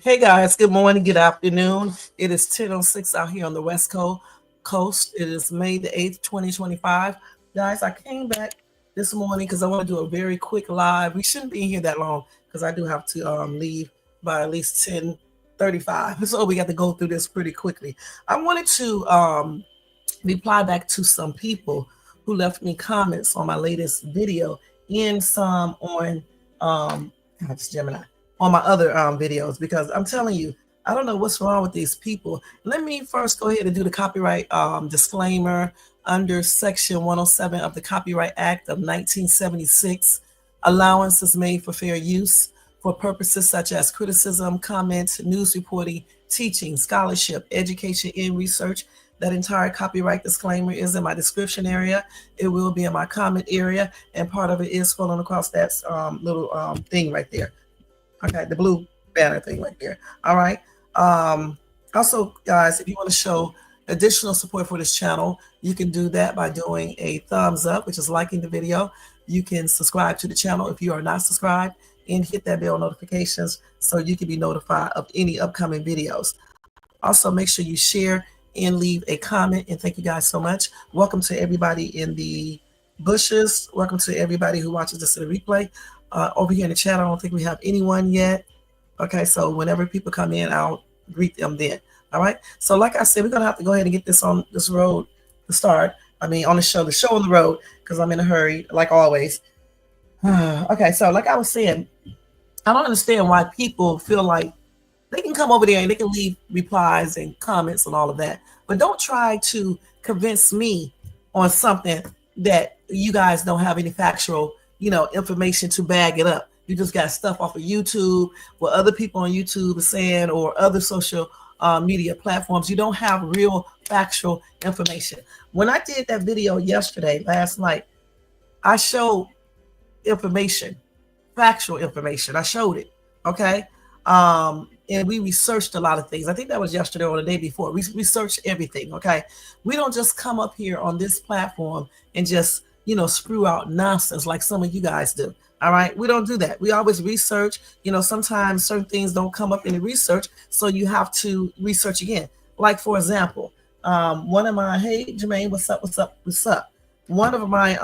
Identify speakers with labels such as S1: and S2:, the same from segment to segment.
S1: Hey guys, good morning, good afternoon. It is 10:06 out here on the West Coast. It is May the 8th, 2025. Guys, I came back this morning because I want to do a very quick live. We shouldn't be in here that long because I do have to leave by at least 10:35. So we got to go through this pretty quickly. I wanted to reply back to some people who left me comments on my latest video and some on that's Gemini on my other videos, because I'm telling you, I don't know what's wrong with these people. Let me first go ahead and do the copyright disclaimer under Section 107 of the Copyright Act of 1976. Allowance is made for fair use for purposes such as criticism, comment, news reporting, teaching, scholarship, education, and research. That entire copyright disclaimer is in my description area. It will be in my comment area, and part of it is scrolling across that little thing right there. Okay, the blue banner thing right there. All right. Also, guys, if you want to show additional support for this channel, you can do that by doing a thumbs up, which is liking the video. You can subscribe to the channel if you are not subscribed, and hit that bell notifications so you can be notified of any upcoming videos. Also, make sure you share and leave a comment, and thank you guys so much. Welcome to everybody in the bushes. Welcome to everybody who watches this in the replay. Over here in the chat, I don't think we have anyone yet. Okay, so whenever people come in, I'll greet them then. All right. So like I said, we're gonna have to go ahead and get this on this road to start. I mean, on the show on the road, because I'm in a hurry, like always. Okay, so like I was saying, I don't understand why people feel like they can come over there and they can leave replies and comments and all of that, but don't try to convince me on something that you guys don't have any factual, information to bag it up. You just got stuff off of YouTube, what other people on YouTube are saying, or other social media platforms. You don't have real factual information. When I did that video last night, I showed information, factual information. I showed it. Okay. And we researched a lot of things. I think that was yesterday or the day before. We researched everything. Okay. We don't just come up here on this platform and just, screw out nonsense like some of you guys do. All right. We don't do that. We always research. Sometimes certain things don't come up in the research, so you have to research again. Like, for example, one of my, hey, Jermaine, what's up? One of my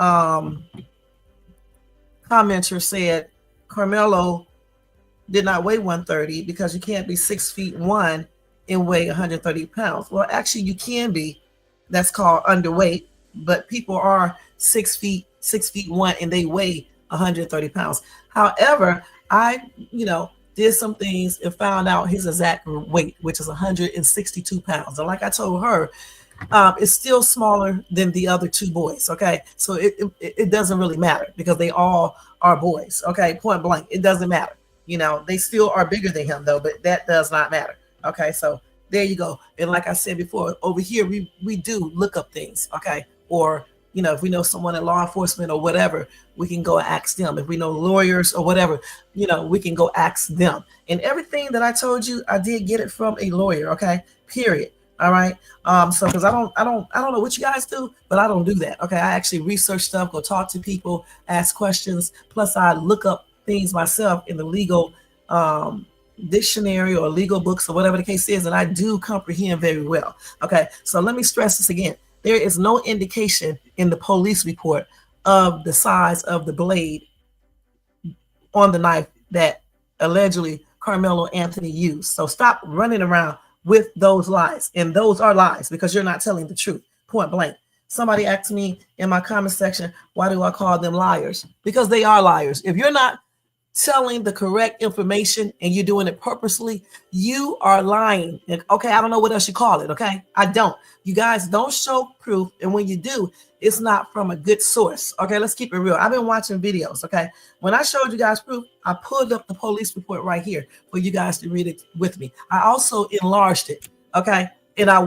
S1: commenters said Karmelo did not weigh 130 because you can't be 6'1" and weigh 130 pounds. Well, actually, you can be. That's called underweight. But people are 6'1" and they weigh 130 pounds. However, I, did some things and found out his exact weight, which is 162 pounds. And like I told her, it's still smaller than the other two boys. Okay, so it doesn't really matter because they all are boys. Okay, point blank, it doesn't matter. They still are bigger than him though, but that does not matter. Okay, so there you go. And like I said before, over here we do look up things. Okay, or if we know someone in law enforcement or whatever, we can go ask them. If we know lawyers or whatever, we can go ask them. And everything that I told you, I did get it from a lawyer. Okay, period. All right. So because I don't know what you guys do, but I don't do that. Okay, I actually research stuff, go talk to people, ask questions. Plus, I look up things myself in the legal dictionary or legal books or whatever the case is, and I do comprehend very well. Okay, so let me stress this again. There is no indication in the police report of the size of the blade on the knife that allegedly Karmelo Anthony used. So stop running around with those lies. And those are lies because you're not telling the truth, point blank. Somebody asked me in my comment section, why do I call them liars? Because they are liars. If you're not telling the correct information and you're doing it purposely, you are lying. Okay, I don't know what else you call it. Okay, I don't. You guys don't show proof, and when you do, it's not from a good source. Okay, let's keep it real. I've been watching videos. Okay, when I showed you guys proof, I pulled up the police report right here for you guys to read it with me. I also enlarged it. Okay, and I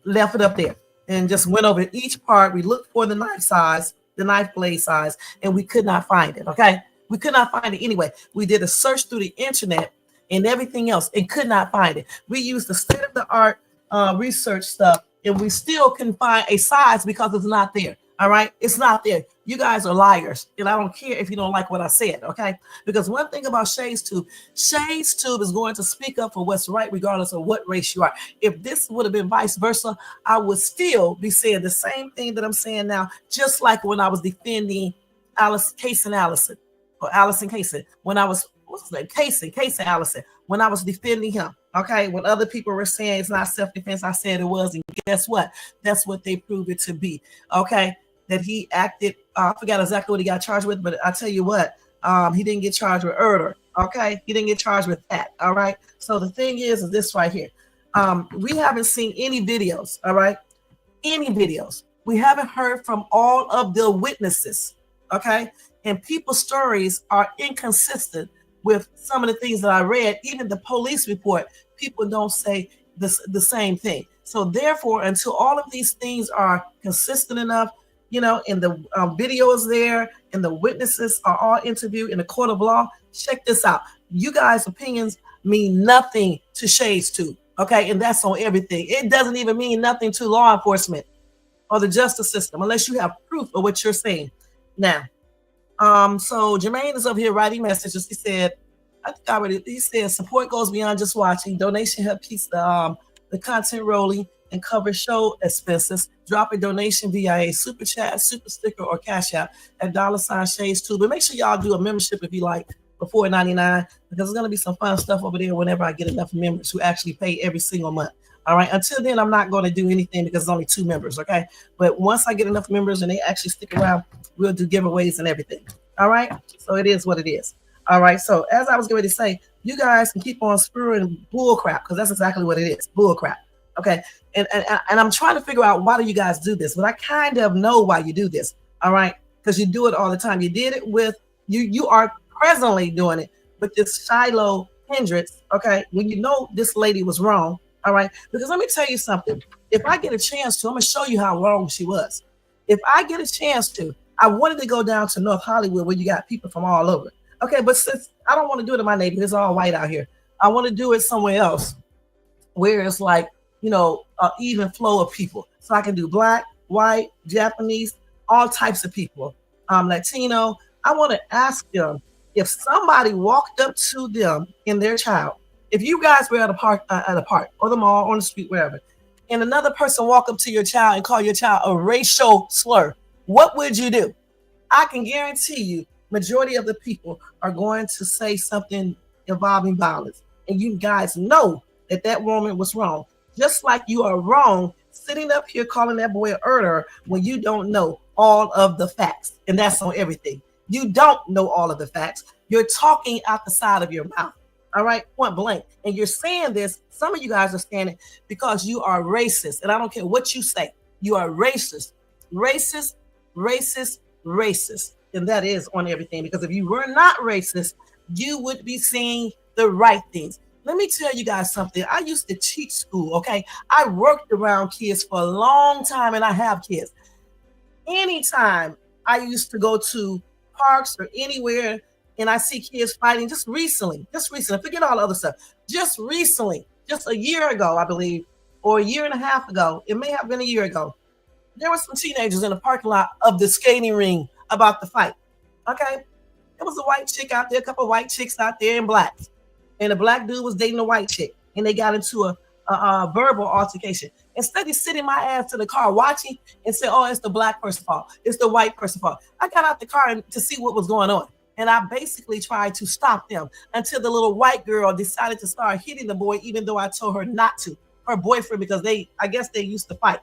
S1: left it up there and just went over each part. We looked for the knife size, the knife blade size, and we could not find it. Okay. We could not find it anyway. We did a search through the internet and everything else and could not find it. We used the state-of-the-art research stuff, and we still couldn't find a size because it's not there. All right, it's not there. You guys are liars, and I don't care if you don't like what I said, okay? Because one thing about Shades Tube is going to speak up for what's right, regardless of what race you are. If this would have been vice versa, I would still be saying the same thing that I'm saying now, just like when I was defending Casey Allison, or Allison Casey, when I was, what's his name? Casey Allison, when I was defending him. Okay, when other people were saying it's not self-defense, I said it was, and guess what? That's what they proved it to be. Okay, that he acted, I forgot exactly what he got charged with, but I tell you what, he didn't get charged with murder. Okay, he didn't get charged with that. All right, so the thing is this right here. We haven't seen any videos. All right, any videos. We haven't heard from all of the witnesses. Okay, and people's stories are inconsistent with some of the things that I read. Even the police report, people don't say the same thing. So therefore, until all of these things are consistent enough, you know, and the video is there and the witnesses are all interviewed in the court of law, check this out. You guys' opinions mean nothing to Shades Tube, okay? And that's on everything. It doesn't even mean nothing to law enforcement or the justice system unless you have proof of what you're saying. Now, so Jermaine is up here writing messages. He said, he said support goes beyond just watching. Donation help keeps the content rolling and cover show expenses. Drop a donation via a super chat, super sticker, or cash app at $Shades Tube. But make sure y'all do a membership if you like for $4.99, because there's gonna be some fun stuff over there whenever I get enough members who actually pay every single month. All right. Until then, I'm not going to do anything because there's only 2 members. Okay. But once I get enough members and they actually stick around, we'll do giveaways and everything. All right. So it is what it is. All right. So as I was going to say, you guys can keep on spewing bull crap, because that's exactly what it is. Bull crap. Okay. And I'm trying to figure out, why do you guys do this? But I kind of know why you do this. All right. Because you do it all the time. You did it with you are presently doing it with this Shiloh Hendricks. Okay. When you know this lady was wrong. All right. Because let me tell you something. If I get a chance to, I'm going to show you how wrong she was. If I get a chance to, I wanted to go down to North Hollywood where you got people from all over. Okay. But since I don't want to do it in my neighborhood, it's all white out here. I want to do it somewhere else where it's like, you know, an even flow of people. So I can do black, white, Japanese, all types of people, Latino. I want to ask them, if somebody walked up to them in their child, if you guys were at a park or the mall, on the street, wherever, and another person walk up to your child and call your child a racial slur, what would you do? I can guarantee you, majority of the people are going to say something involving violence. And you guys know that that woman was wrong. Just like you are wrong sitting up here calling that boy a murderer when you don't know all of the facts. And that's on everything. You don't know all of the facts. You're talking out the side of your mouth. All right, point blank. And you're saying this, some of you guys are saying it because you are racist. And I don't care what you say. You are racist, racist, racist, racist. And that is on everything. Because if you were not racist, you would be saying the right things. Let me tell you guys something. I used to teach school, okay? I worked around kids for a long time, and I have kids. Anytime I used to go to parks or anywhere and I see kids fighting, just recently, forget all the other stuff, just recently, just a year ago, I believe, or a year and a half ago, it may have been a year ago, there were some teenagers in the parking lot of the skating ring about the fight, okay? There was a white chick out there, a couple of white chicks out there in black, and a black dude was dating a white chick, and they got into a verbal altercation. Instead of sitting my ass to the car watching and say, oh, it's the black person's fault, it's the white person's fault, I got out the car to see what was going on. And I basically tried to stop them until the little white girl decided to start hitting the boy, even though I told her not to, her boyfriend, because I guess they used to fight.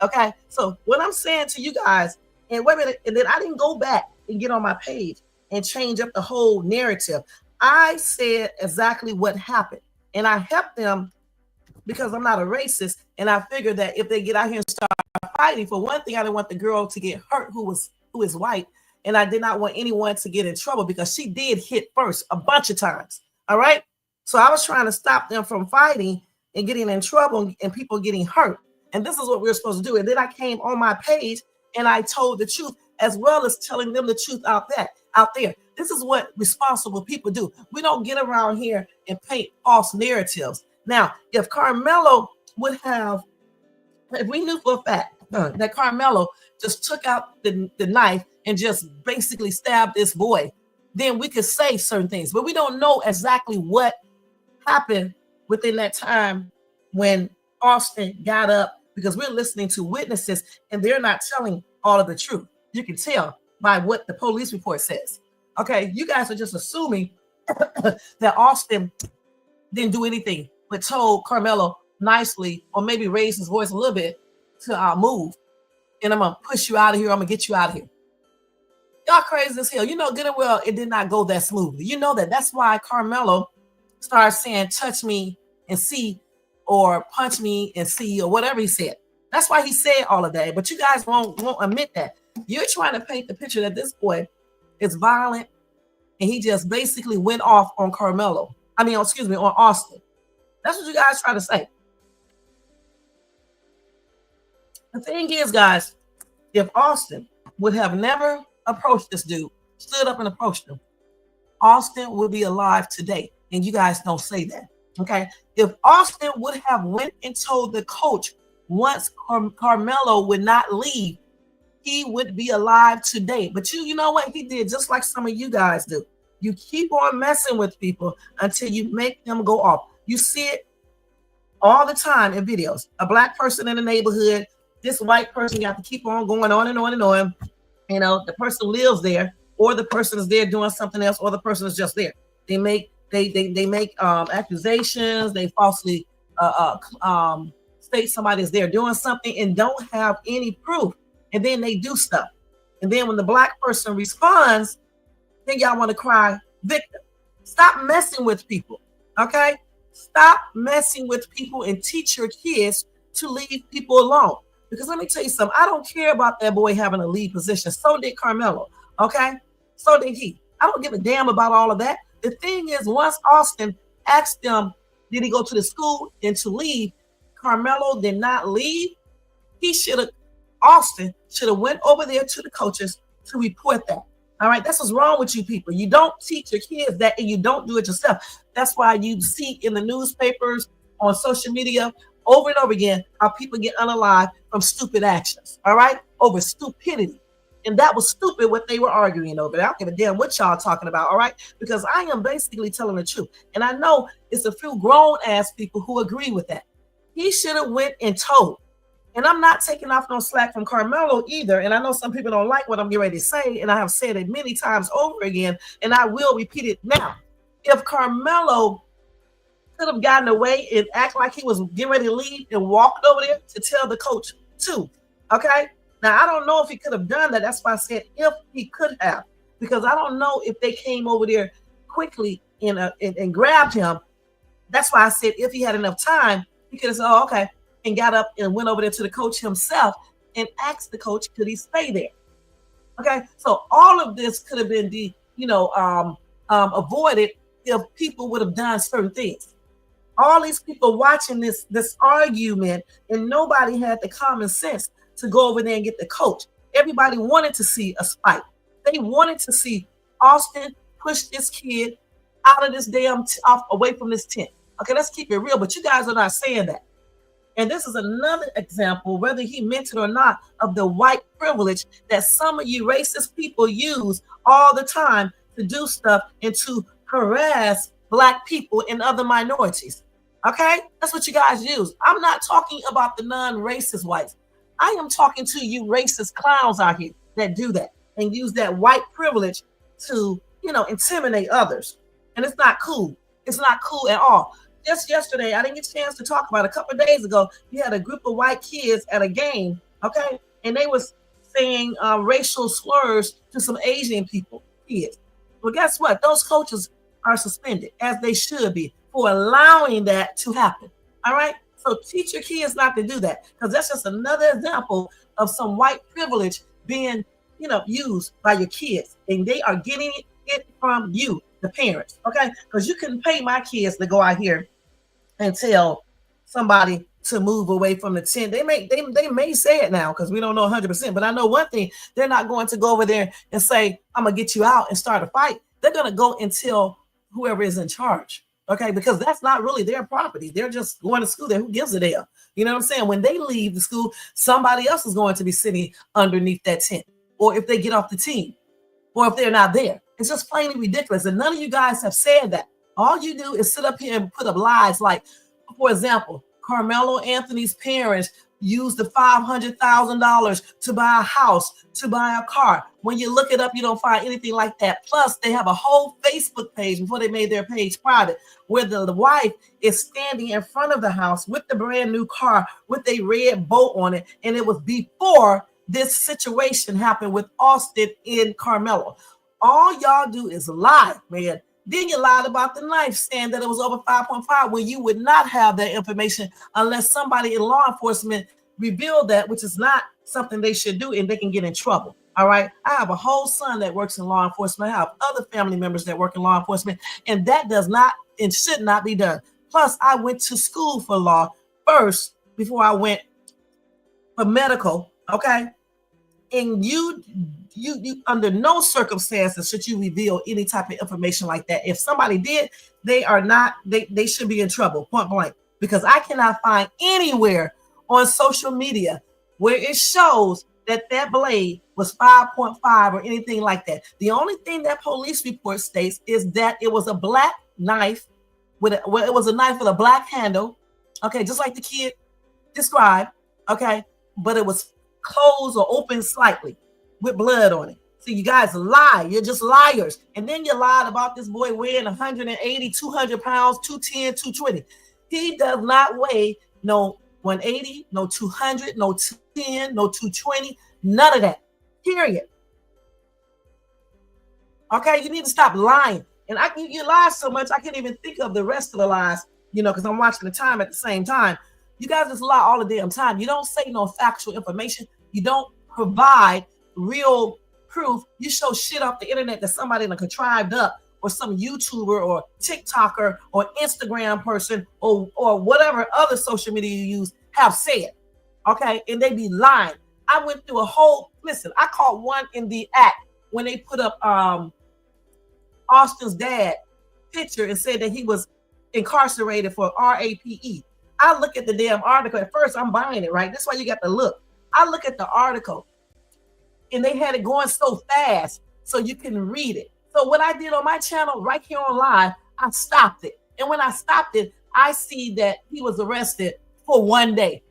S1: Okay. So what I'm saying to you guys, and wait a minute, and then I didn't go back and get on my page and change up the whole narrative. I said exactly what happened, and I helped them because I'm not a racist. And I figured that if they get out here and start fighting, for one thing, I didn't want the girl to get hurt who is white. And I did not want anyone to get in trouble because she did hit first a bunch of times. All right. So I was trying to stop them from fighting and getting in trouble and people getting hurt. And this is what we were supposed to do. And then I came on my page and I told the truth, as well as telling them the truth out there. This is what responsible people do. We don't get around here and paint false narratives. Now, if Karmelo would have, if we knew for a fact that Karmelo just took out the knife and just basically stabbed this boy, then we could say certain things. But we don't know exactly what happened within that time when Austin got up, because we're listening to witnesses and they're not telling all of the truth. You can tell by what the police report says. Okay, you guys are just assuming that Austin didn't do anything but told Karmelo nicely, or maybe raised his voice a little bit to move. And I'm gonna push you out of here. I'm gonna get you out of here. Y'all crazy as hell. You know good and well it did not go that smoothly. You know that. That's why Karmelo started saying, touch me and see, or punch me and see, or whatever he said. That's why he said all of that. But you guys won't admit that. You're trying to paint the picture that this boy is violent and he just basically went off on Karmelo. I mean, excuse me, on Austin. That's what you guys try to say. The thing is, guys, if Austin would have never approached this dude, stood up and approached him, Austin would be alive today. And you guys don't say that. Okay. If Austin would have went and told the coach once Karmelo would not leave, he would be alive today. But you know what he did? Just like some of you guys do. You keep on messing with people until you make them go off. You see it all the time in videos. A black person in the neighborhood, this white person got to keep on going on and on and on. You know, the person lives there, or the person is there doing something else, or the person is just there. They make accusations. They falsely state somebody is there doing something and don't have any proof. And then they do stuff. And then when the black person responds, then y'all want to cry victim. Stop messing with people. Okay? Stop messing with people and teach your kids to leave people alone. Because let me tell you something. I don't care about that boy having a lead position. So did Karmelo. Okay? So did he. I don't give a damn about all of that. The thing is, once Austin asked them, did he go to the school and to leave, Karmelo did not leave. Austin should have went over there to the coaches to report that. All right, that's what's wrong with you people. You don't teach your kids that, and you don't do it yourself. That's why you see in the newspapers, on social media, over and over again, how people get unalive from stupid actions. All right, over stupidity. And that was stupid what they were arguing over. I don't give a damn what y'all talking about, all right? Because I am basically telling the truth. And I know it's a few grown-ass people who agree with that. He should have went and told. And I'm not taking off no slack from Karmelo either. And I know some people don't like what I'm getting ready to say, and I have said it many times over again, and I will repeat it now. If Karmelo could have gotten away and act like he was getting ready to leave and walked over there to tell the coach too, okay? Now, I don't know if he could have done that. That's why I said if he could have, because I don't know if they came over there quickly and grabbed him. That's why I said if he had enough time, he could have said, oh, okay, and got up and went over there to the coach himself and asked the coach, could he stay there? Okay, so all of this could have been avoided if people would have done certain things. All these people watching this argument, and nobody had the common sense to go over there and get the coach. Everybody wanted to see a spike. They wanted to see Austin push this kid out of this damn away from this tent. Okay, let's keep it real, but you guys are not saying that. And this is another example, whether he meant it or not, of the white privilege that some of you racist people use all the time to do stuff and to harass Black people and other minorities. Okay, that's what you guys use. I'm not talking about the non-racist whites. I am talking to you racist clowns out here that do that and use that white privilege to, intimidate others. And it's not cool. It's not cool at all. Just yesterday, I didn't get a chance to talk about it. A couple of days ago, you had a group of white kids at a game, okay? And they was saying racial slurs to some Asian kids. Well, guess what? Those coaches are suspended, as they should be, for allowing that to happen, all right? So teach your kids not to do that, because that's just another example of some white privilege being, used by your kids, and they are getting it from you, the parents, okay? Because you couldn't pay my kids to go out here and tell somebody to move away from the tent. They may say it now because we don't know 100%, but I know one thing: they're not going to go over there and say, "I'm gonna get you out" and start a fight. They're gonna go and tell whoever is in charge. Okay, because that's not really their property. They're just going to school there. Who gives a damn? You know what I'm saying? When they leave the school, somebody else is going to be sitting underneath that tent. Or if they get off the team, or if they're not there. It's just plainly ridiculous. And none of you guys have said that. All you do is sit up here and put up lies like, for example, Carmelo Anthony's parents used the $500,000 to buy a house, to buy a car. When you look it up, you don't find anything like that. Plus, they have a whole Facebook page before they made their page private, where the wife is standing in front of the house with the brand new car with a red bow on it. And it was before this situation happened with Austin and Karmelo. All y'all do is lie, man. Then you lied about the knife, saying that it was over 5.5, when you would not have that information unless somebody in law enforcement revealed that, which is not something they should do, and they can get in trouble. All right. I have a whole son that works in law enforcement. I have other family members that work in law enforcement, and that does not and should not be done. Plus, I went to school for law first before I went for medical. Okay. And you under no circumstances should you reveal any type of information like that. If somebody did, they should be in trouble, point blank, because I cannot find anywhere on social media where it shows that blade was 5.5 or anything like that. The only thing that police report states is that it was a black knife it was a knife with a black handle. Okay, just like the kid described. Okay, but it was closed or open slightly with blood on it. So you guys lie. You're just liars. And then you lied about this boy weighing 180, 200 pounds, 210, 220. He does not weigh no 180, no 200, no 210, no 220, none of that. Period. Okay, you need to stop lying. And you lie so much, I can't even think of the rest of the lies, because I'm watching the time at the same time. You guys just lie all the damn time. You don't say no factual information. You don't provide real proof. You show shit off the internet that somebody contrived up, or some YouTuber or TikToker or Instagram person or whatever other social media you use have said. Okay, and they be lying. I went through I caught one in the act when they put up Austin's dad picture and said that he was incarcerated for RAPE. I look at the damn article. At first, I'm buying it, right? That's why you got to look. I look at the article, and they had it going so fast so you can read it. So what I did on my channel right here on live, I stopped it. And when I stopped it, I see that he was arrested for 1 day.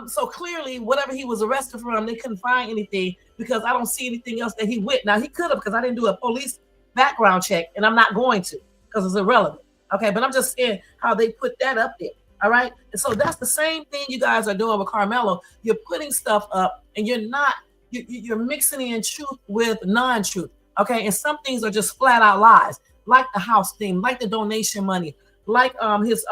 S1: So clearly, whatever he was arrested from, they couldn't find anything, because I don't see anything else that he went. Now, he could have, because I didn't do a police background check, and I'm not going to, because it's irrelevant. Okay, but I'm just saying how they put that up there. All right. And so that's the same thing you guys are doing with Karmelo. You're putting stuff up, and you're mixing in truth with non-truth. Okay. And some things are just flat out lies, like the house thing, like the donation money, like his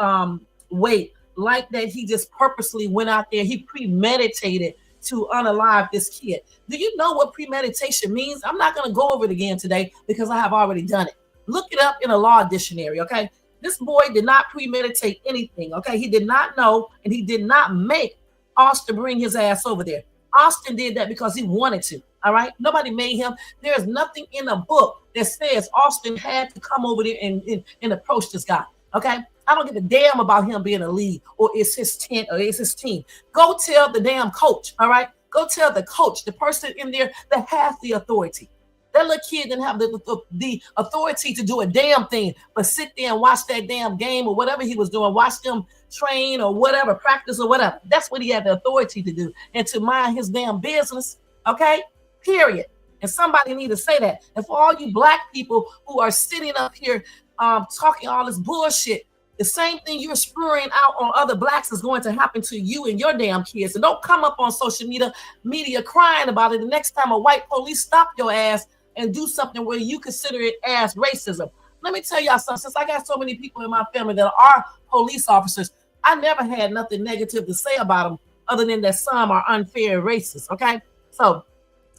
S1: weight, like that he just purposely went out there. He premeditated to unalive this kid. Do you know what premeditation means? I'm not going to go over it again today because I have already done it. Look it up in a law dictionary. Okay. This boy did not premeditate anything, okay? He did not know, and he did not make Austin bring his ass over there. Austin did that because he wanted to, all right? Nobody made him. There is nothing in a book that says Austin had to come over there and approach this guy, okay? I don't give a damn about him being a lead, or it's his tent, or it's his team. Go tell the damn coach, all right? Go tell the coach, the person in there that has the authority. That little kid didn't have the authority to do a damn thing, but sit there and watch that damn game or whatever he was doing, watch them train or whatever, practice or whatever. That's what he had the authority to do, and to mind his damn business, okay? Period. And somebody need to say that. And for all you black people who are sitting up here talking all this bullshit, the same thing you're spewing out on other blacks is going to happen to you and your damn kids. And don't come up on social media crying about it the next time a white police stop your ass and do something where you consider it as racism. Let me tell y'all something. Since I got so many people in my family that are police officers, I never had nothing negative to say about them other than that some are unfair and racist, okay? So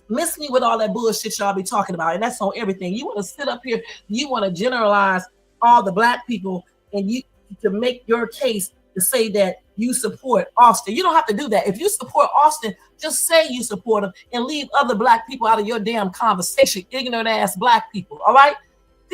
S1: miss me with all that bullshit y'all be talking about, and that's on everything. You want to sit up here, you want to generalize all the black people, and you to make your case to say that you support Austin. You don't have to do that. If you support Austin, just say you support him and leave other black people out of your damn conversation. Ignorant ass black people. All right.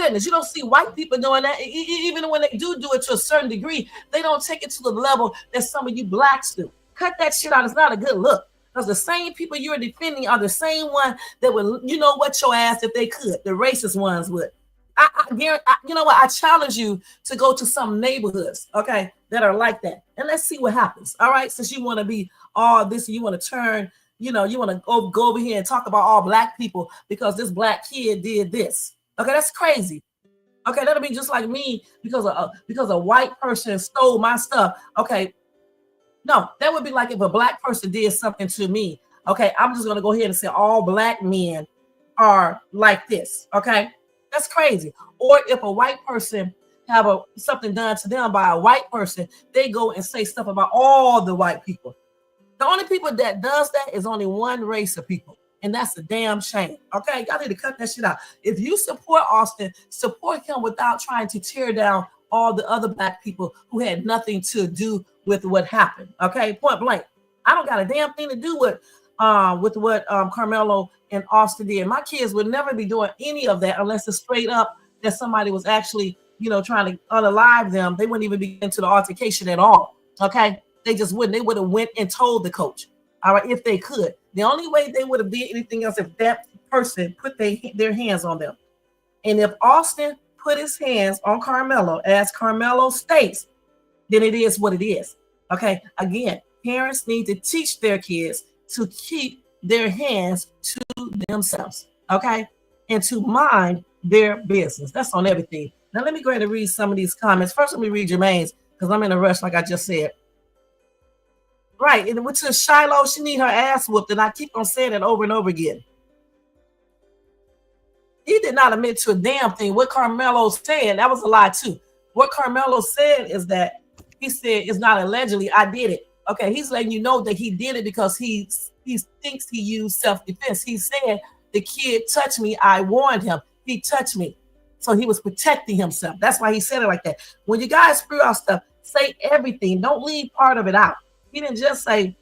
S1: goodness, you don't see white people doing that. Even when they do it to a certain degree, they don't take it to the level that some of you blacks do. Cut that shit out. It's not a good look. Because the same people you're defending are the same one that would, you know what, your ass if they could. The racist ones would. I guarantee, you know what? I challenge you to go to some neighborhoods, okay, that are like that, and let's see what happens. All right, since you want to be all this, you want to turn, you know, you want to go over here and talk about all black people because this black kid did this. Okay, that's crazy. Okay, that'll be just like me because a white person stole my stuff. Okay, no, that would be like if a black person did something to me. Okay, I'm just gonna go ahead and say all black men are like this. Okay, that's crazy. Or if a white person have something done to them by a white person, they go and say stuff about all the white people. The only people that does that is only one race of people, and that's a damn shame. Okay, y'all need to cut that shit out. If you support Austin, support him without trying to tear down all the other black people who had nothing to do with what happened. Okay, point blank. I don't got a damn thing to do with what Karmelo and Austin did. My kids would never be doing any of that unless it's straight up that somebody was actually, you know, trying to unalive them. They wouldn't even be into the altercation at all. Okay, they just wouldn't. They would have went and told the coach. All right, if they could. The only way they would have did anything else if that person put their hands on them. And if Austin put his hands on Karmelo, as Karmelo states, then it is what it is. Okay, again, parents need to teach their kids to keep their hands to themselves, okay, and to mind their business. That's on everything. Now, let me go ahead and read some of these comments. First, let me read Jermaine's because I'm in a rush, like I just said. Right, and which is Shiloh, she need her ass whooped, and I keep on saying it over and over again. He did not admit to a damn thing. What Karmelo said, that was a lie too. What Karmelo said is that he said it's not allegedly, I did it. Okay, he's letting you know that he did it because he thinks he used self-defense. He said the kid touched me. I warned him. He touched me. So he was protecting himself. That's why he said it like that. When you guys screw out stuff, say everything. Don't leave part of it out. He didn't just say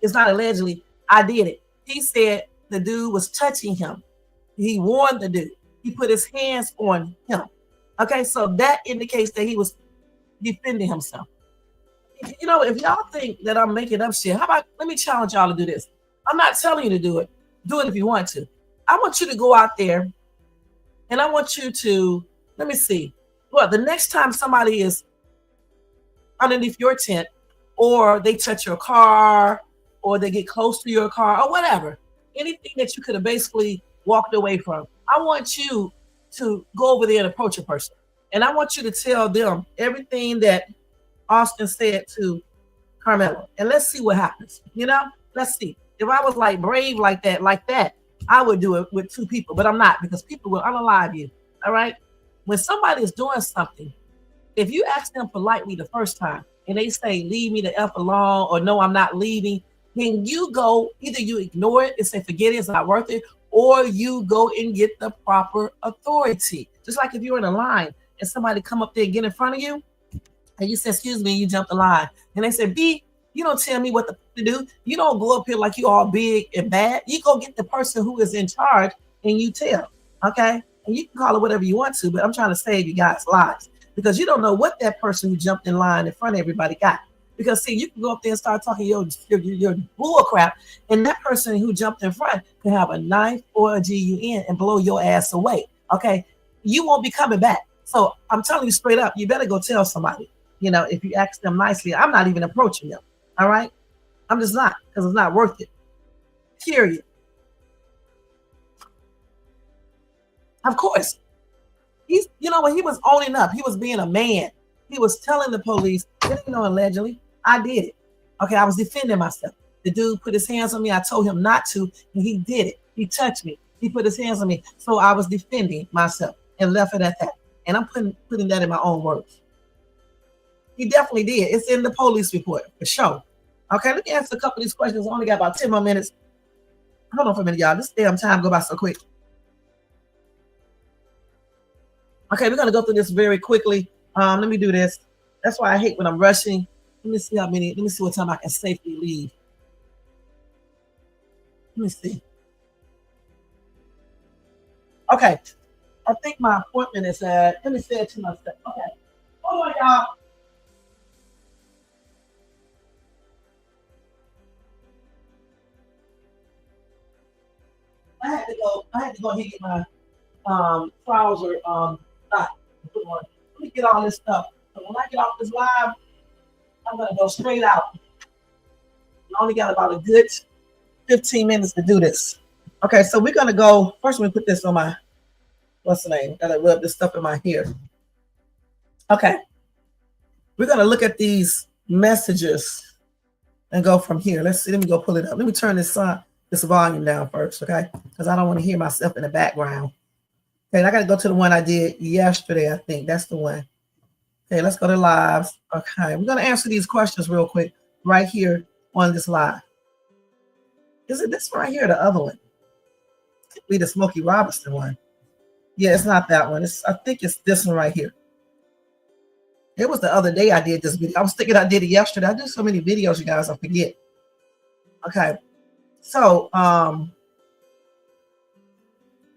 S1: it's not allegedly, I did it. He said the dude was touching him. He warned the dude. He put his hands on him. Okay, so that indicates that he was defending himself. You know, if y'all think that I'm making up shit, how about let me challenge y'all to do this. I'm not telling you to do it. Do it if you want to. I want you to go out there and I want you to, let me see. Well, the next time somebody is underneath your tent or they touch your car or they get close to your car or whatever, anything that you could have basically walked away from, I want you to go over there and approach a person. And I want you to tell them everything that Austin said to Karmelo. And let's see what happens. You know, let's see. If I was like brave like that, I would do it with two people, but I'm not because people will unalive you. All right. When somebody is doing something, if you ask them politely the first time and they say, leave me the F alone or no, I'm not leaving, then you go, either you ignore it and say, forget it, it's not worth it, or you go and get the proper authority. Just like if you're in a line and somebody come up there and get in front of you, and you say, excuse me, you jump the line. And they say, B, you don't tell me what to do. You don't go up here like you all big and bad. You go get the person who is in charge and you tell, okay? And you can call it whatever you want to, but I'm trying to save you guys' lives because you don't know what that person who jumped in line in front of everybody got. Because see, you can go up there and start talking your bull crap, and that person who jumped in front can have a knife or a GUN and blow your ass away, okay? You won't be coming back. So I'm telling you straight up, you better go tell somebody. You know, if you ask them nicely, I'm not even approaching them. All right. I'm just not because it's not worth it. Period. Of course. He's, you know, when he was owning up, he was being a man. He was telling the police, you know, allegedly, I did it. Okay. I was defending myself. The dude put his hands on me. I told him not to, and he did it. He touched me. He put his hands on me. So I was defending myself and left it at that. And I'm putting that in my own words. He definitely did. It's in the police report for sure. Okay, let me answer a couple of these questions. I only got about 10 more minutes. Hold on for a minute, y'all. This damn time go by so quick. Okay, we're gonna go through this very quickly. Let me do this. That's why I hate when I'm rushing. Let me see let me see what time I can safely leave. Let me see. Okay. I think my appointment is at, let me say it to myself. Okay. Hold on, y'all. I had to go ahead and get my trouser knot. Let me get all this stuff. So when I get off this live, I'm gonna go straight out. I only got about a good 15 minutes to do this. Okay, so we're gonna go first. We put this on my what's the name? Gotta rub this stuff in my hair. Okay, we're gonna look at these messages and go from here. Let's see. Let me go pull it up. Let me turn this volume down first, okay? Because I don't want to hear myself in the background. Okay, I got to go to the one I did yesterday. I think that's the one. Okay, let's go to lives. Okay, we're gonna answer these questions real quick right here on this live. Is it this one right here or the other one? Could be the Smokey Robinson one. Yeah, it's not that one. I think it's this one right here. It was the other day I did this video. I was thinking I did it yesterday. I do so many videos, you guys, I forget. Okay. So,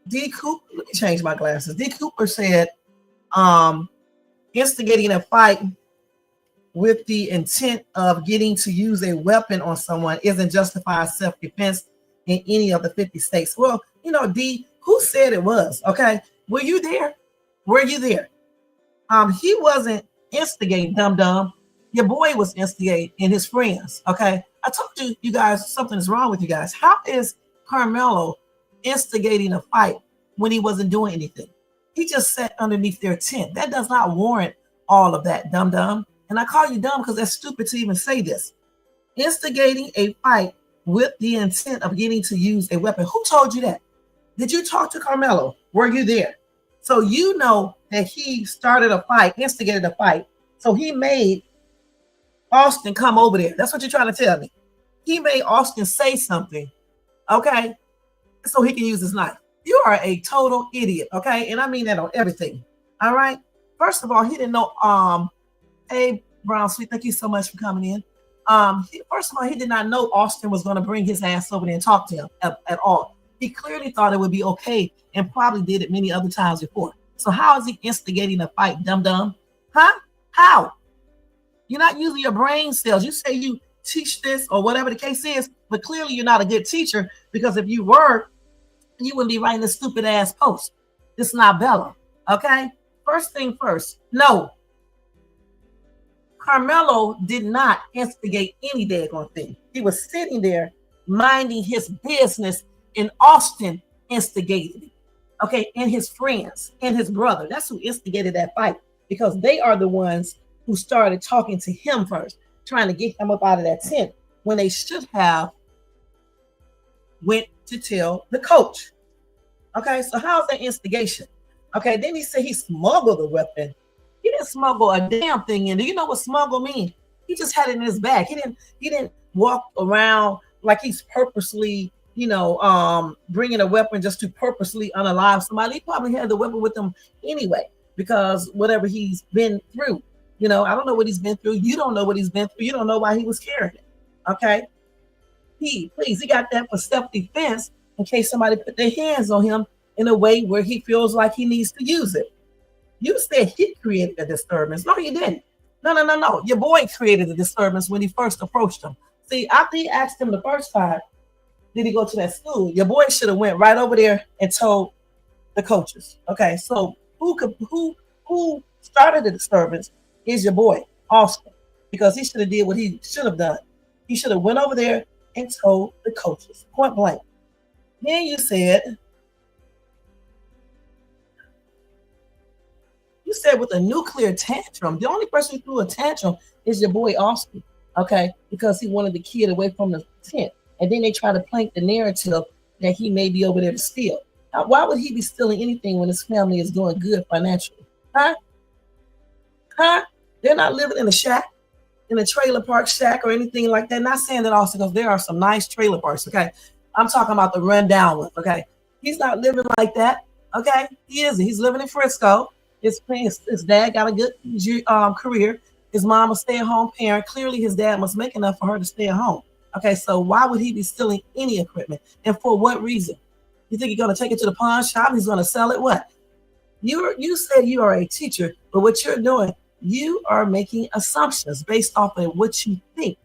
S1: D. Cooper, let me change my glasses. D. Cooper said, instigating a fight with the intent of getting to use a weapon on someone isn't justified self-defense in any of the 50 states. Well, you know, D, who said it was? Okay. Were you there? Were you there? He wasn't instigating, dumb. Your boy was instigating and his friends. Okay. I told you guys, something is wrong with you guys. How is Karmelo instigating a fight when he wasn't doing anything? He just sat underneath their tent. That does not warrant all of that, dumb. And I call you dumb because that's stupid to even say this. Instigating a fight with the intent of getting to use a weapon. Who told you that? Did you talk to Karmelo? Were you there? So you know that he started a fight, instigated a fight. So he made Austin come over there. That's what you're trying to tell me. He made Austin say something, okay, so he can use his knife. You are a total idiot, okay? And I mean that on everything, all right? First of all, he didn't know, hey, Brown Sweet, thank you so much for coming in. First of all, he did not know Austin was going to bring his ass over there and talk to him at all. He clearly thought it would be okay and probably did it many other times before. So how is he instigating a fight, dumb? Huh? How? You're not using your brain cells. You say you teach this or whatever the case is, but clearly you're not a good teacher, because if you were, you wouldn't be writing this stupid ass post. This is not Bella, okay? First thing first, no. Karmelo did not instigate any daggone thing. He was sitting there minding his business, and Austin instigated it, okay? And his friends and his brother. That's who instigated that fight, because they are the ones who started talking to him first, trying to get him up out of that tent when they should have went to tell the coach. Okay, so how's that instigation? Okay, then he said he smuggled a weapon. He didn't smuggle a damn thing in. Do you know what smuggle means? He just had it in his bag. He didn't walk around like he's purposely, bringing a weapon just to purposely unalive somebody. He probably had the weapon with him anyway, because whatever he's been through. I don't know what he's been through. You don't know what he's been through. You don't know why he was carrying it. Okay. He got that for self-defense in case somebody put their hands on him in a way where he feels like he needs to use it. You said he created a disturbance. No, you didn't. No. Your boy created the disturbance when he first approached him. See, after he asked him the first time, did he go to that school? Your boy should have went right over there and told the coaches. Okay, so who started the disturbance is your boy, Austin, because he should have did what he should have done. He should have went over there and told the coaches, point blank. Then you said with a nuclear tantrum. The only person who threw a tantrum is your boy Austin, okay, because he wanted the kid away from the tent. And then they try to plank the narrative that he may be over there to steal. Now, why would he be stealing anything when his family is doing good financially? Huh? They're not living in a shack, in a trailer park shack or anything like that. Not saying that also, because there are some nice trailer parks, okay? I'm talking about the rundown ones, okay? He's not living like that, okay? He isn't. He's living in Frisco. His dad got a good career. His mom a stay-at-home parent. Clearly, his dad must make enough for her to stay at home. Okay, so why would he be stealing any equipment? And for what reason? You think he's going to take it to the pawn shop? He's going to sell it? What? You said you are a teacher, but what you're doing, you are making assumptions based off of what you think,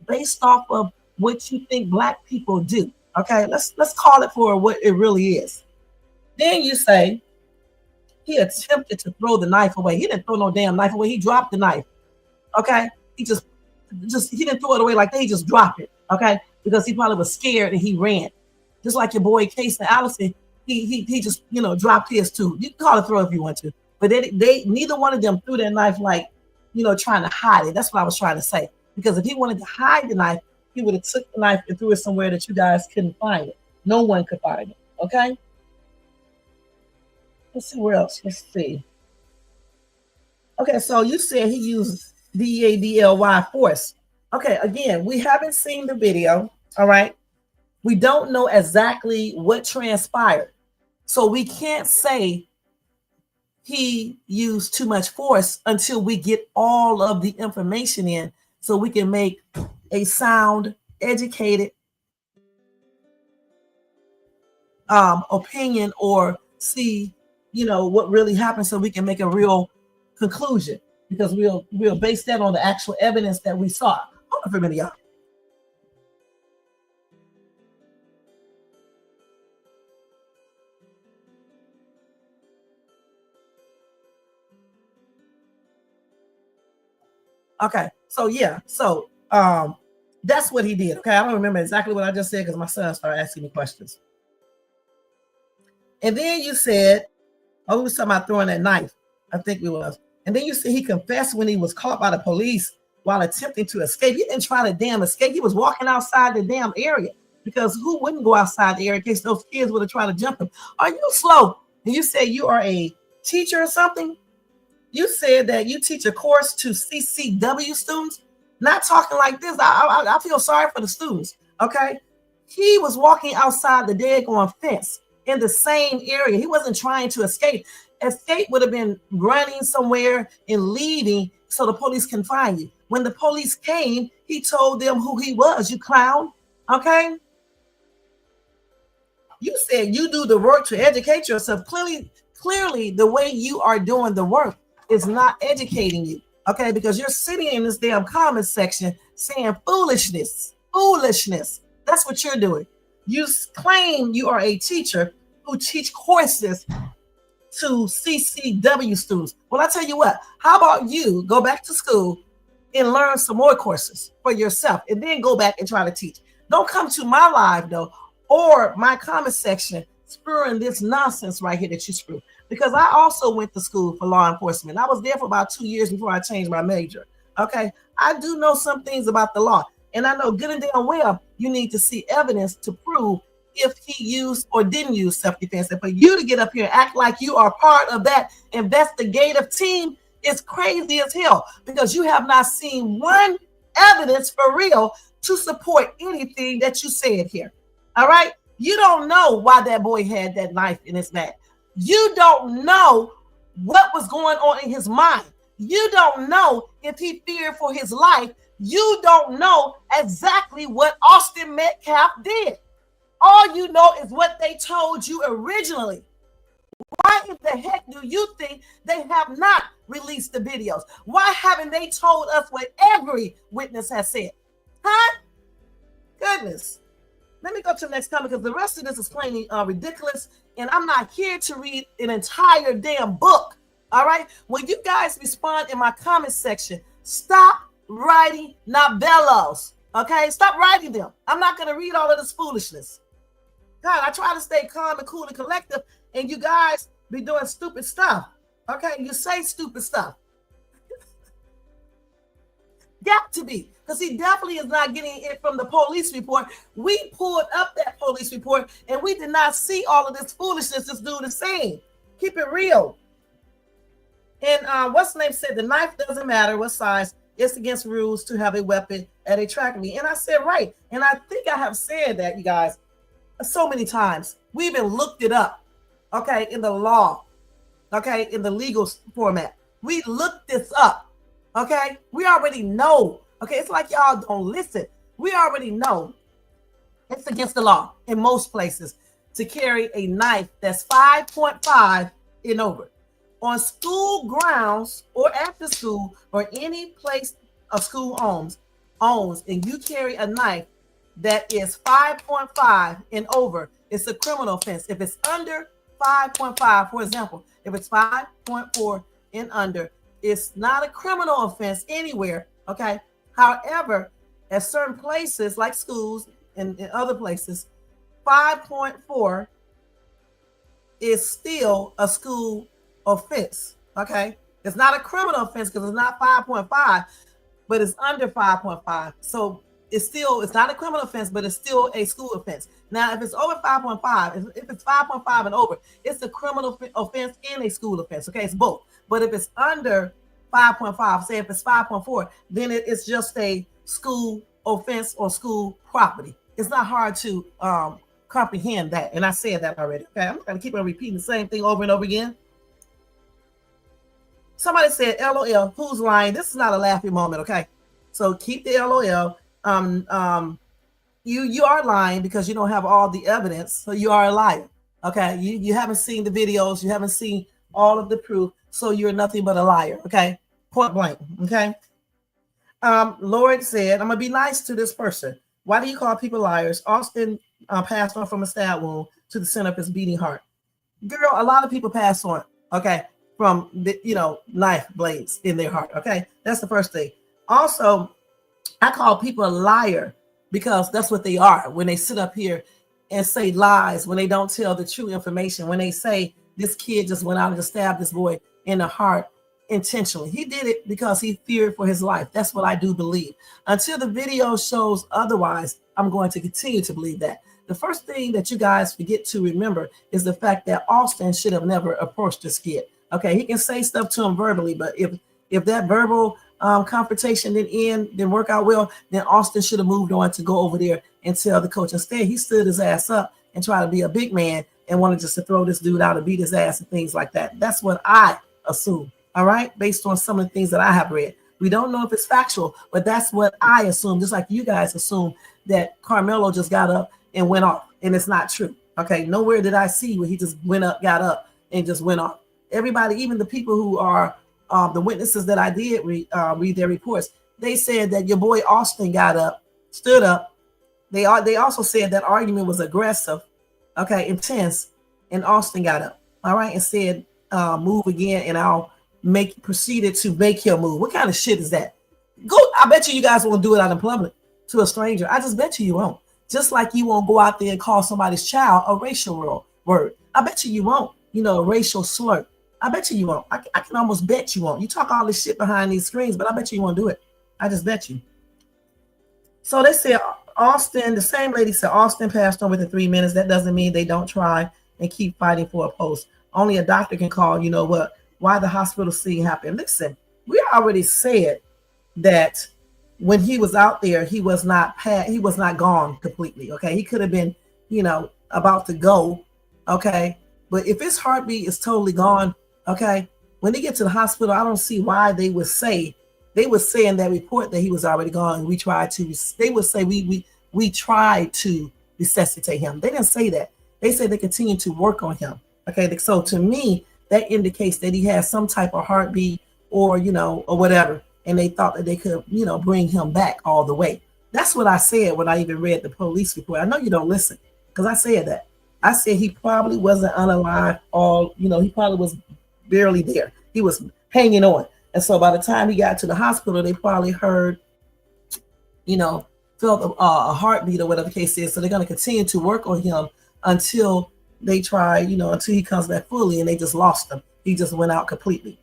S1: based off of what you think Black people do. Okay, let's call it for what it really is. Then you say he attempted to throw the knife away. He didn't throw no damn knife away. He dropped the knife. Okay, he just he didn't throw it away like that. He just dropped it. Okay, because he probably was scared and he ran. Just like your boy Case and Allison, he just dropped his too. You can call it throw if you want to, but they neither one of them threw their knife like trying to hide it. That's what I was trying to say. Because if he wanted to hide the knife, he would have took the knife and threw it somewhere that you guys couldn't find it. No one could find it. Okay. Let's see where else. Let's see. Okay, so you said he used DADLY force. Okay, again, we haven't seen the video. All right. We don't know exactly what transpired. So we can't say he used too much force until we get all of the information in so we can make a sound, educated opinion or see, what really happened so we can make a real conclusion because we'll base that on the actual evidence that we saw. Hold on for a minute, y'all. Okay, so yeah, that's what he did. Okay, I don't remember exactly what I just said because my son started asking me questions. And then you said, we was talking about throwing that knife. I think we was. And then you said he confessed when he was caught by the police while attempting to escape. He didn't try to damn escape. He was walking outside the damn area because who wouldn't go outside the area in case those kids would have tried to jump him? Are you slow? And you said you are a teacher or something? You said that you teach a course to CCW students. Not talking like this. I feel sorry for the students. Okay, he was walking outside the daggone fence in the same area. He wasn't trying to escape. Escape would have been running somewhere and leaving so the police can find you. When the police came, he told them who he was. You clown. Okay. You said you do the work to educate yourself. Clearly, the way you are doing the work is not educating you. Okay, because you're sitting in this damn comment section saying foolishness. That's what you're doing. You claim you are a teacher who teach courses to CCW students. Well, I tell you what, how about you go back to school and learn some more courses for yourself and then go back and try to teach. Don't come to my live though, or my comment section spewing this nonsense right here that you screw. Because I also went to school for law enforcement. I was there for about 2 years before I changed my major. Okay, I do know some things about the law, and I know good and damn well you need to see evidence to prove if he used or didn't use self-defense. And for you to get up here and act like you are part of that investigative team is crazy as hell because you have not seen one evidence for real to support anything that you said here. All right, you don't know why that boy had that knife in his bag. You don't know what was going on in his mind. You don't know if he feared for his life. You don't know exactly what Austin Metcalf did. All you know is what they told you originally. Why in the heck do you think they have not released the videos? Why haven't they told us what every witness has said? Huh? Goodness. Let me go to the next comment because the rest of this is plainly ridiculous. And I'm not here to read an entire damn book. All right. When you guys respond in my comment section, stop writing novellas. Okay. Stop writing them. I'm not going to read all of this foolishness. God, I try to stay calm and cool and collective. And you guys be doing stupid stuff. Okay. You say stupid stuff. Got to be, because he definitely is not getting it from the police report. We pulled up that police report and we did not see all of this foolishness this dude is saying. Keep it real. And what's the name said the knife doesn't matter what size. It's against rules to have a weapon at a track meet. And I said right. And I think I have said that, you guys, so many times. We even looked it up, okay, in the law, okay, in the legal format. We looked this up. Okay, we already know. Okay, it's like y'all don't listen. We already know it's against the law in most places to carry a knife that's 5.5 and over. on school grounds or at the school or any place a school owns, and you carry a knife that is 5.5 and over, it's a criminal offense. If it's under 5.5, for example, if it's 5.4 and under, it's not a criminal offense anywhere. Okay. However, at certain places like schools and other places, 5.4 is still a school offense. Okay. It's not a criminal offense because it's not 5.5, but it's under 5.5. So it's not a criminal offense, but it's still a school offense. Now, if it's over 5.5, if it's 5.5 and over, it's a criminal offense and a school offense. Okay, it's both. But if it's under 5.5, say if it's 5.4, then it's just a school offense or school property. It's not hard to comprehend that. And I said that already. Okay, I'm going to keep on repeating the same thing over and over again. Somebody said, LOL, who's lying? This is not a laughing moment, okay? So keep the LOL. You are lying because you don't have all the evidence, so you are a liar, okay? You haven't seen the videos, you haven't seen all of the proof, so you're nothing but a liar, okay? Point blank, okay? Lord said, I'm gonna be nice to this person. Why do you call people liars? Austin passed on from a stab wound to the center of his beating heart. Girl, a lot of people pass on, okay, from the, knife blades in their heart, okay? That's the first thing. Also, I call people a liar because that's what they are when they sit up here and say lies, when they don't tell the true information, when they say this kid just went out and just stabbed this boy in the heart intentionally. He did it because he feared for his life. That's what I do believe. Until the video shows otherwise, I'm going to continue to believe that. The first thing that you guys forget to remember is the fact that Austin should have never approached this kid. Okay, he can say stuff to him verbally, but if that verbal confrontation didn't work out well, then Austin should have moved on to go over there and tell the coach. Instead, he stood his ass up and tried to be a big man and wanted just to throw this dude out and beat his ass and things like that. That's what I assume. All right, based on some of the things that I have read. We don't know if it's factual, but that's what I assume, just like you guys assume that Karmelo just got up and went off, and it's not true. Okay, nowhere did I see where he just went up, got up, and just went off. Everybody, even the people who are the witnesses that I did read their reports, they said that your boy Austin got up, stood up. They also said that argument was aggressive, okay, intense, and Austin got up, all right, and said, move again, and I'll proceeded to make him move. What kind of shit is that? I bet you guys won't do it out in public to a stranger. I just bet you won't. Just like you won't go out there and call somebody's child a racial word. I bet you won't, a racial slur. I bet you won't. I can almost bet you won't. You talk all this shit behind these screens, but I bet you won't do it. I just bet you. So they said Austin, the same lady said Austin passed on within 3 minutes. That doesn't mean they don't try and keep fighting for a post. Only a doctor can call, why the hospital scene happened. Listen, we already said that when he was out there, he was not gone completely. Okay, he could have been, about to go. Okay, but if his heartbeat is totally gone, okay, when they get to the hospital, I don't see why they would say in that report that he was already gone. They would say we tried to resuscitate him. They didn't say that. They said they continued to work on him. Okay, so to me, that indicates that he has some type of heartbeat or whatever, and they thought that they could bring him back all the way. That's what I said when I even read the police report. I know you don't listen because I said that. I said he probably wasn't unalive he probably was barely there. He was hanging on. And so by the time he got to the hospital, they probably heard, felt a heartbeat or whatever the case is. So they're going to continue to work on him until they try, until he comes back fully, and they just lost him. He just went out completely.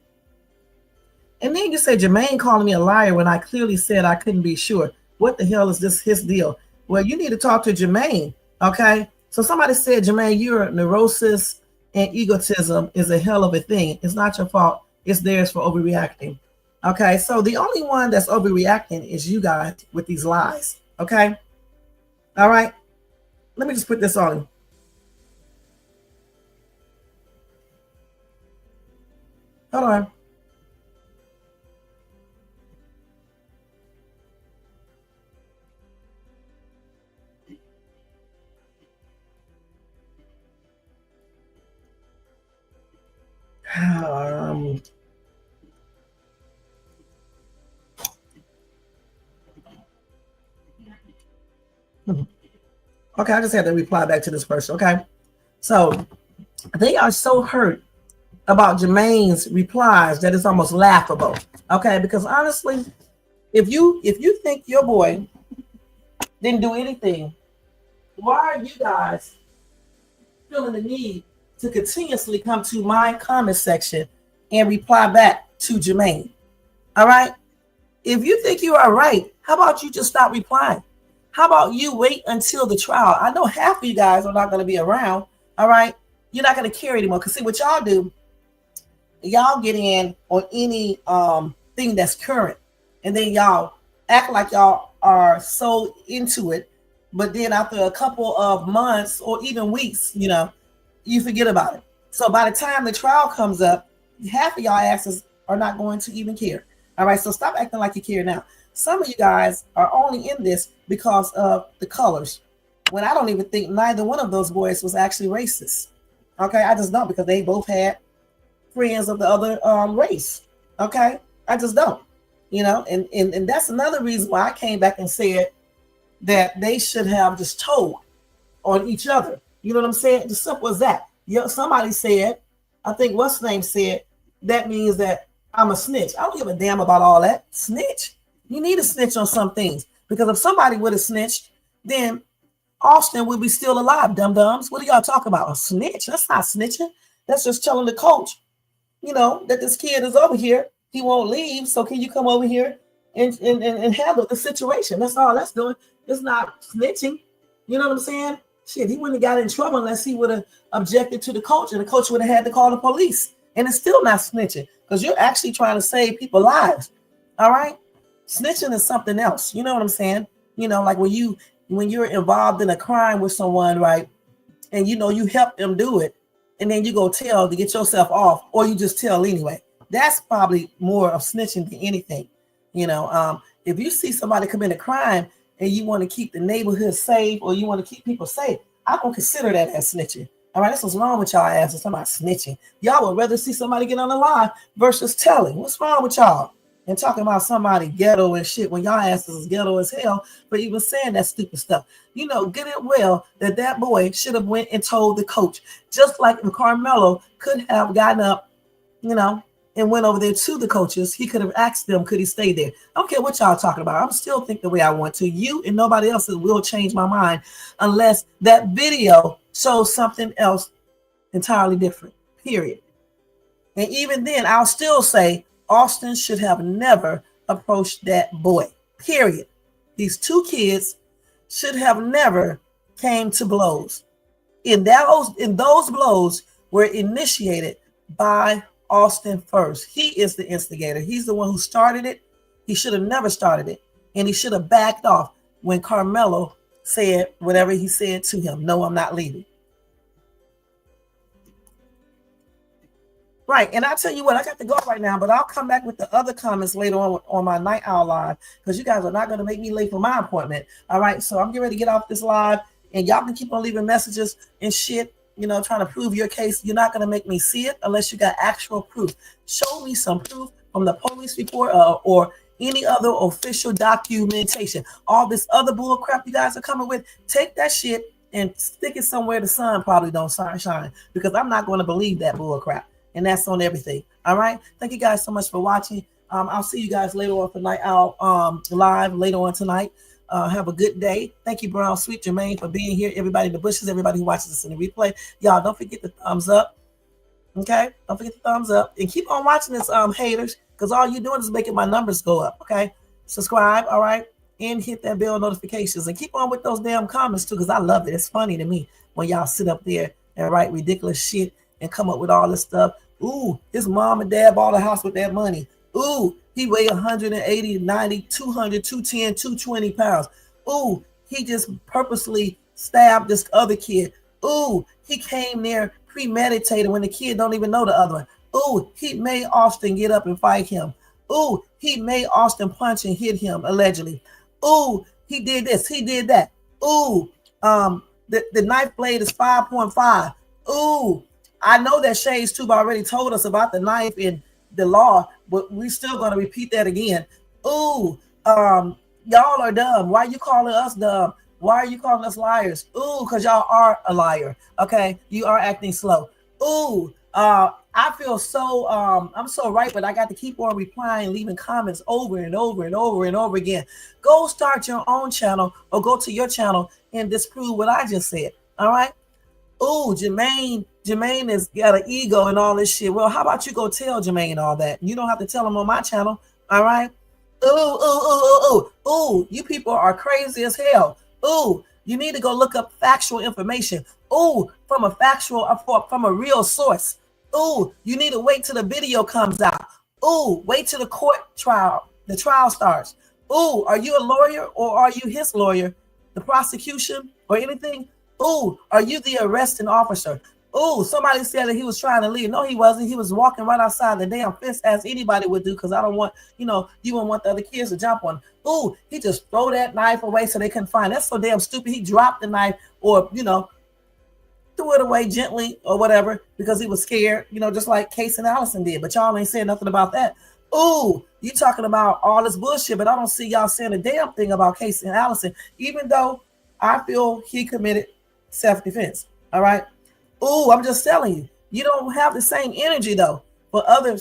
S1: And then you say Jermaine calling me a liar when I clearly said I couldn't be sure. What the hell is this his deal? Well, you need to talk to Jermaine, okay? So somebody said, Jermaine, your neurosis and egotism is a hell of a thing. It's not your fault. It's theirs for overreacting. Okay, so the only one that's overreacting is you guys with these lies, okay? All right, let me just put this on. Hold on. Um, okay, I just had to reply back to this person. Okay, so they are so hurt about Jermaine's replies that it's almost laughable. Okay, because honestly, if you think your boy didn't do anything, why are you guys feeling the need to continuously come to my comment section and reply back to Jermaine? All right. If you think you are right, how about you just stop replying? How about you wait until the trial? I know half of you guys are not going to be around. All right. You're not going to care anymore. Because see what y'all do, y'all get in on any thing that's current. And then y'all act like y'all are so into it. But then after a couple of months or even weeks, you forget about it. So by the time the trial comes up, half of y'all asses are not going to even care. All right, so stop acting like you care now. Some of you guys are only in this because of the colors, when I don't even think neither one of those boys was actually racist. Okay, I just don't, because they both had friends of the other race. Okay, I just don't. And that's another reason why I came back and said that they should have just told on each other. You know what I'm saying? Just simple as that. Somebody said, I think what's name said, that means that I'm a snitch. I don't give a damn about all that. Snitch. You need to snitch on some things, because if somebody would have snitched, then Austin would be still alive, dum-dums. What are y'all talking about? A snitch? That's not snitching. That's just telling the coach, that this kid is over here. He won't leave. So can you come over here and handle the situation? That's all that's doing. It's not snitching. You know what I'm saying? Shit, he wouldn't have got in trouble unless he would have objected to the coach, and the coach would have had to call the police. And it's still not snitching, because you're actually trying to save people's lives. All right? Snitching is something else. You know what I'm saying? Like when you're involved in a crime with someone, right? And you help them do it, and then you go tell to get yourself off, or you just tell anyway. That's probably more of snitching than anything. If you see somebody commit a crime and you want to keep the neighborhood safe, or you want to keep people safe, I don't consider that as snitching. All right, that's what's wrong with y'all asses. Somebody snitching. Y'all would rather see somebody get on the line versus telling. What's wrong with y'all? And talking about somebody ghetto and shit when y'all asses is ghetto as hell for even saying that stupid stuff. Good and well that boy should have went and told the coach. Just like if Karmelo could have gotten up, and went over there to the coaches, he could have asked them, could he stay there? I don't care what y'all talking about. I'm still think the way I want to. You and nobody else will change my mind unless that video shows something else entirely different, period. And even then, I'll still say Austin should have never approached that boy, period. These two kids should have never came to blows. And those blows were initiated by Austin first. He is the instigator. He's the one who started it. He should have never started it. And he should have backed off when Karmelo said whatever he said to him. No, I'm not leaving. Right. And I tell you what, I got to go right now, but I'll come back with the other comments later on my Night Owl live, because you guys are not going to make me late for my appointment. All right. So I'm getting ready to get off this live, and y'all can keep on leaving messages and shit, trying to prove your case. You're not going to make me see it unless you got actual proof. Show me some proof from the police report or any other official documentation. All this other bull crap you guys are coming with, take that shit and stick it somewhere the sun probably don't shine, because I'm not going to believe that bull crap. And that's on everything. All right. Thank you guys so much for watching. I'll see you guys later on for Night Owl live later on tonight. Have a good day. Thank you, Brown Sweet Jermaine, for being here. Everybody in the bushes, everybody who watches this in the replay. Y'all, don't forget the thumbs up. Okay? Don't forget the thumbs up. And keep on watching this, haters, because all you're doing is making my numbers go up. Okay? Subscribe, all right? And hit that bell notifications. And keep on with those damn comments, too, because I love it. It's funny to me when y'all sit up there and write ridiculous shit and come up with all this stuff. Ooh, his mom and dad bought a house with that money. Ooh, he weighed 180, 90, 200, 210, 220 pounds. Ooh, he just purposely stabbed this other kid. Ooh, he came there premeditated when the kid don't even know the other one. Ooh, he made Austin get up and fight him. Ooh, he made Austin punch and hit him, allegedly. Ooh, he did this, he did that. Ooh, the knife blade is 5.5. Ooh, I know that Shades Tube already told us about the knife and the law, but we still gonna repeat that again. Ooh, y'all are dumb. Why are you calling us dumb? Why are you calling us liars? Ooh, because y'all are a liar. Okay, you are acting slow. Ooh, I feel so I'm so right, but I got to keep on replying, leaving comments over and over and over and over again. Go start your own channel or go to your channel and disprove what I just said. All right. Oh, Jermaine has got an ego and all this shit. Well, how about you go tell Jermaine all that? You don't have to tell him on my channel. All right. Ooh, you people are crazy as hell. Ooh, you need to go look up factual information. Ooh, from a factual, from a real source. Ooh, you need to wait till the video comes out. Ooh, wait till the trial starts. Ooh, are you a lawyer or are you his lawyer, the prosecution or anything? Ooh, are you the arresting officer? Ooh, somebody said that he was trying to leave. No, he wasn't. He was walking right outside the damn fence as anybody would do, because I don't want, you wouldn't want the other kids to jump on. Ooh, he just throw that knife away so they couldn't find it. That's so damn stupid. He dropped the knife or, threw it away gently or whatever because he was scared, just like Casey and Allison did. But y'all ain't saying nothing about that. Ooh, you talking about all this bullshit, but I don't see y'all saying a damn thing about Casey and Allison, even though I feel he committed self-defense. All right. Ooh, I'm just telling you, you don't have the same energy though for other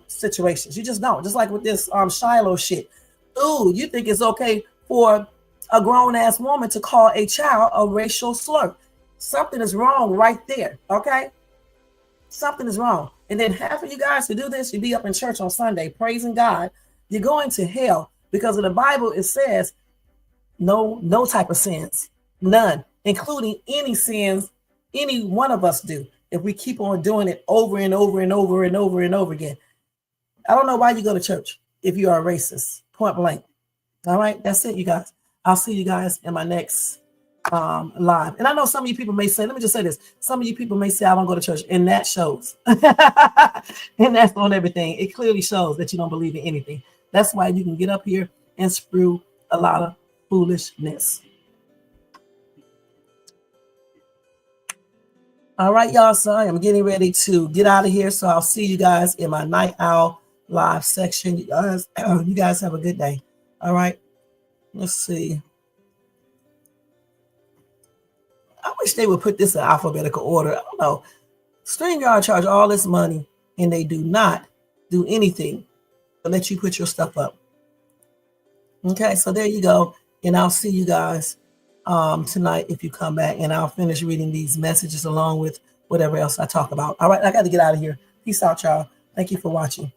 S1: situations. You just don't. Just like with this Shiloh shit. Ooh, you think it's okay for a grown-ass woman to call a child a racial slur. Something is wrong right there. Okay. Something is wrong. And then half of you guys to do this, you be up in church on Sunday praising God. You're going to hell because in the Bible it says no type of sins, none, including any sins any one of us do if we keep on doing it over and over and over and over and over again. I don't know why you go to church if you are a racist, point blank. All right, that's it, you guys. I'll see you guys in my next live. And I know some of you people may say, let me just say this. Some of you people may say, I don't go to church, and that shows. And that's on everything. It clearly shows that you don't believe in anything. That's why you can get up here and spew a lot of foolishness. All right, y'all. So I'm getting ready to get out of here. So I'll see you guys in my Night Owl live section. You guys have a good day. All right. Let's see. I wish they would put this in alphabetical order. I don't know. StreamYard charge all this money and they do not do anything but let you put your stuff up. Okay, so there you go. And I'll see you guys tonight if you come back, and I'll finish reading these messages along with whatever else I talk about. All right, I got to get out of here. Peace out, y'all. Thank you for watching.